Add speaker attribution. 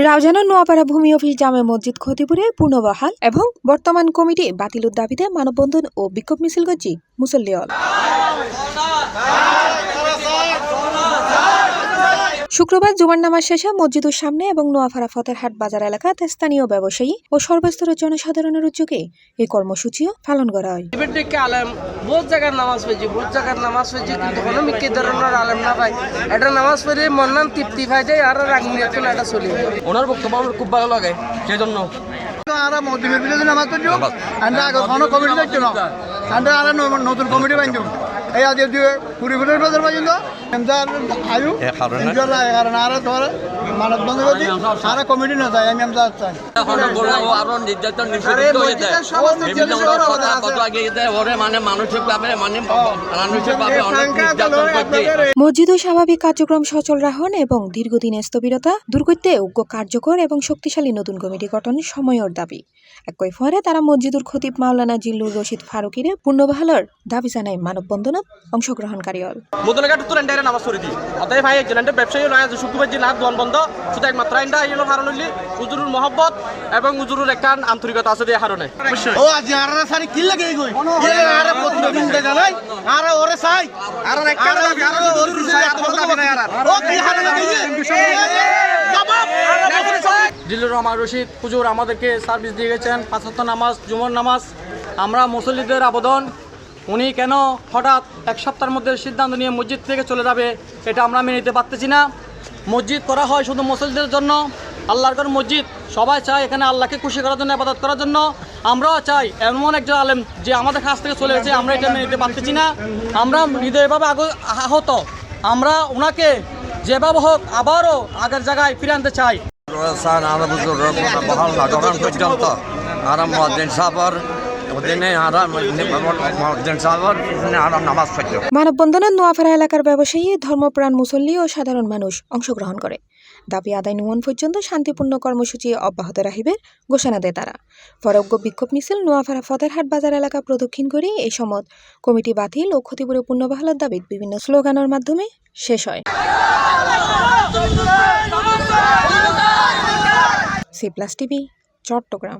Speaker 1: রাউজান নোয়াপাড়া ভূমি অফিস জামে মসজিদ ক্ষতিপুরে পুনর্বহাল এবং বর্তমান কমিটি বাতিলের দাবিতে মানববন্ধন ও বিক্ষোভ মিছিল করছি মুসল্লিয়ল। শুক্রবার জুমার নামাজ শেষে মসজিদের সামনে এবং নোয়াপাড়া ফতেরহাট বাজার এলাকাতে স্থানীয় ব্যবসায়ী ও সর্বস্তরের জনসাধারণের উদ্যোগে এই কর্মসূচিও পালন করা হয়।
Speaker 2: বহুত জায়গার নামাজ পড়ছি কিন্তু কোনো মিকি ধরনের আলেম না পাই এটা নামাজ পড়ে মন নাম তৃপ্তি পাই যায় আর রাগমুনিয়াত কোনো এটা চলি ওনার বক্তব্য আমার খুব ভালো লাগে সেই জন্য নতুন কমিটি বান্ধব এই আজ পরিবারের বাজার পর্যন্ত আয়ু কারণ আর ধর মানব বন্ধ সারা কমিটি না যায় আমি চাই
Speaker 1: মসজিদও স্বাভাবিক কার্যক্রম সচল রাখুন এবং দীর্ঘদিনের স্থবিরতা দূর করতে উগ্র কার্যকর এবং শক্তিশালী নতুন কমিটি গঠন সময়ের দাবি। একই ফলে তারা মসজিদুর খতিব মাওলানা জিল্লুর রশিদ ফারুকিরে পুনর্বহালের দাবি জানায় মানববন্ধনত অংশগ্রহণকারী হল।
Speaker 2: ব্যবসায়ী নয় শুক্রবার যে লাভ দোয়ান বন্ধ শুধু একমাত্র আইনটা এই কারণ হইলি হুজুরুর মহব্বত এবং হুজুরুর একটা আন্তরিকতা আছে এই কারণে ও আজ আর সারি কি লাগে কই আর প্রতিদিন দেখা নাই আর ওরে চাই আর একটা আর ওরে চাই আর ও কি হারে জিল্লুর রহমান রশিদ হুজুর আমাদেরকে সার্ভিস দিয়ে গেছেন 5 ওয়াক্ত নামাজ জুমার নামাজ আমরা মুসল্লিদের আবেদন উনি কেন হঠাৎ এক সপ্তাহের মধ্যে সিদ্ধান্ত নিয়ে মসজিদ থেকে চলে যাবে এটা আমরা মেনে নিতে পারতেছি না। মসজিদ করা হয় শুধু মুসল্লিদের জন্য, আল্লাহর ঘর মসজিদ সবাই চায় এখানে আল্লাহকে খুশি করার জন্য ইবাদত করার জন্য। আমরাও চাই এমন একজন আলেম যে আমাদের কাছ থেকে চলে গেছে আমরা এটা মেনে নিতে পারতেছি না। আমরা হৃদয়ভাবে আহত, আমরা ওনাকে যেভাবে হোক আবারও আগের জায়গায় ফিরে আনতে চাই।
Speaker 1: মানববন্ধনে নোয়াপাড়া এলাকার ব্যবসায়ী, ধর্মপ্রাণ মুসল্লি ও সাধারণ মানুষ অংশগ্রহণ করে। দাবি আদায় নুয়ন পর্যন্ত শান্তিপূর্ণ কর্মসূচি অব্যাহত রাখিবে ঘোষণা দেয় তারা। পরোগ্য বিক্ষোভ মিছিল নোয়াপাড়া ফতেরহাট বাজার এলাকা প্রদক্ষিণ করে এই সময় কমিটি বাতিল ও ক্ষতিপূরণ পুনর্বহালের দাবিত বিভিন্ন স্লোগানের মাধ্যমে শেষ হয়। C+ TV Chittagong.